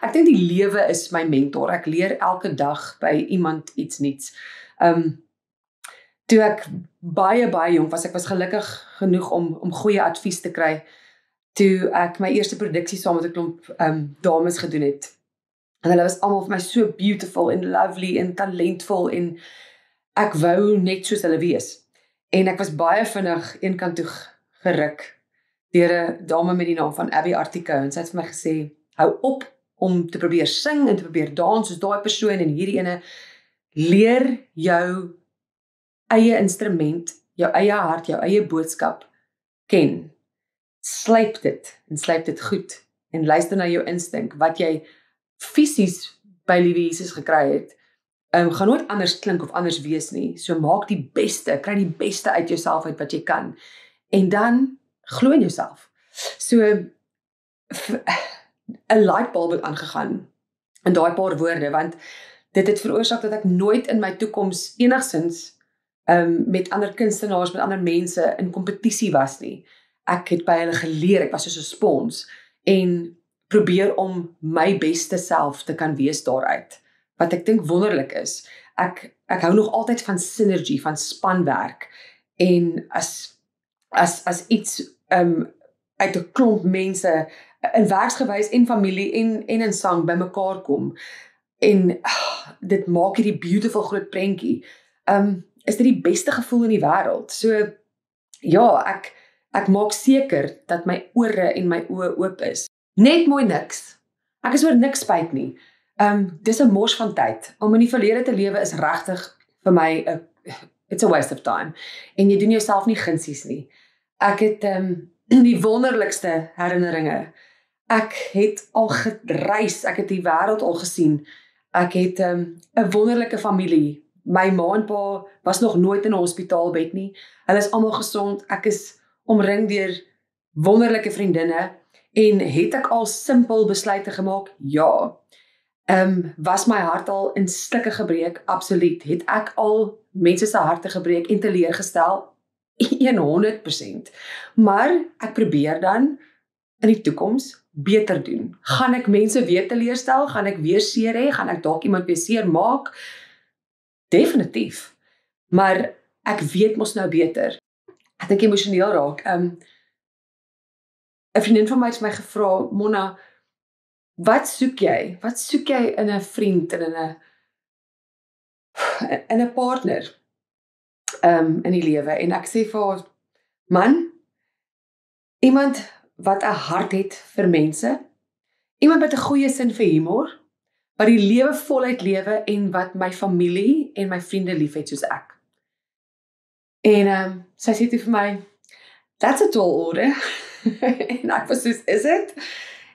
ek dink die lewe is my mentor. Ek leer elke dag by iemand iets nuuts. Toe ek baie jong was, ek was gelukkig genoeg om goeie advies te kry, toe ek my eerste produksie saam met 'n klomp dames gedoen het. En hulle was almal vir my so beautiful en lovely en talentvol en ek wou net soos hulle wees. En ek was baie vinnig eenkant toe geruk deur 'n dame met die naam van Abby Artico en sy het vir my gesê, hou op om te probeer sing en te probeer dans soos daai persoon en hierdie ene, leer jou eie instrument, jou eie hart, jou eie boodskap ken. Slyp dit goed en luister na jou instink, wat jy fisies by liewe Jesus gekry het, gaan nooit anders klink of anders wees nie, so maak die beste, kry die beste uit jouself uit wat jy kan, en dan glo in jouself. So, 'n lightbulb het aangegaan in daai paar woorde, want dit het veroorsaak dat ek nooit in my toekoms enigsins met ander kunstenaars, met ander mense in kompetisie was nie. Ek het by hulle geleer, ek was soos 'n spons, en probeer om my beste self te kan wees daaruit, wat ek dink wonderlik is. Ek hou nog altyd van synergie, van spanwerk, en as iets uit 'n klomp mense, in werksgewys en familie en in sang bymekaar kom, en dit maak hierdie beautiful groot prentjie, is dit die beste gevoel in die wêreld. So, ja, ek maak seker dat my ore en my oë oop is. Net mooi niks. Ek is oor niks spyt nie. Dis 'n mors van tyd. Om in die verlede te lewe is regtig vir my, it's a waste of time. En jy doen jouself nie gunsies nie. Ek het die wonderlikste herinneringe. Ek het al gereis, ek het die wêreld al gesien. Ek het 'n wonderlike familie. My ma en pa was nog nooit in 'n hospitaalbed nie. Hulle is almal gesond. Ek is omring deur wonderlike vriendinne, en het ek al simpel besluite gemaak? Ja. Was my hart al in stukke gebreek? Absoluut. Het ek al mense se harte gebreek en teleurgestel? 100%. Maar ek probeer dan in die toekoms beter doen. Gaan ek mense weer teleurstel? Gaan ek weer seer hê? Gaan ek dalk iemand weer seer maak? Definitief. Maar ek weet mos nou beter. Ek dink emosioneel raak. 'n vriendin van my het my gevra, Mona, wat soek jy? Wat soek jy in 'n vriend en in 'n partner in die lewe? En ek sê vir haar, man, iemand wat 'n hart het vir mense, iemand met 'n goeie sin vir humor, wat die lewe voluit lewe en wat my familie en my vriende liefhet soos ek. En sy sê toe vir my, that's a tall order. En ek was soos, is it?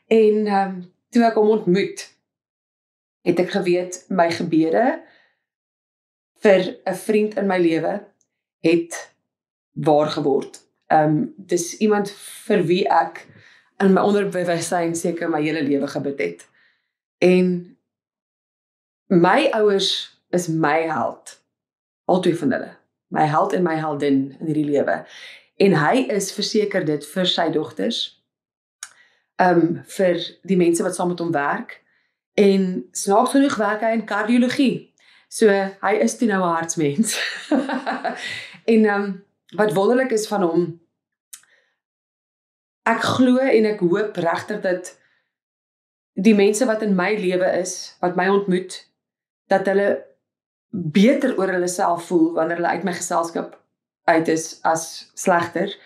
En toe ek hom ontmoet, het ek geweet, my gebede vir 'n vriend in my lewe het waar geword. Dis iemand vir wie ek in my onderbewussyn seker my hele lewe gebid het. En my ouers is my held, albei van hulle, my held en my heldin in hierdie lewe. En hy is verseker dit vir sy dogters, vir die mense wat saam met hom werk, en snaaks genoeg werk hy in kardiologie. So, hy is toe nou 'n hartsmens. En wat wonderlik is van hom, ek glo en ek hoop regtig dat die mense wat in my lewe is, wat my ontmoet, dat hulle beter oor hulle self voel wanneer hulle uit my geselskap uit is as slegter.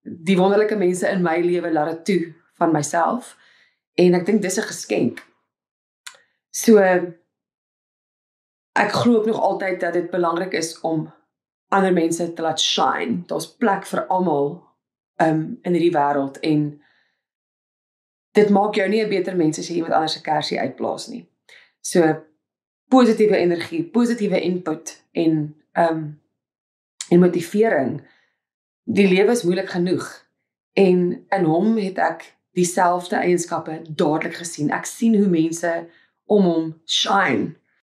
Die wonderlike mense in my lewe laat dit toe van myself, en ek dink dis 'n geskenk. So, ek glo ook nog altyd dat dit belangrik is om ander mense te laat shine. Daar's plek vir almal in hierdie wêreld, en dit maak jou nie 'n beter mens as jy iemand anders se kersie uitblaas nie. So, positiewe energie, positiewe input en motivering. Die lewe is moeilik genoeg, en in hom het ek dieselfde eienskappe dadelik gesien. Ek sien hoe mense om hom shine,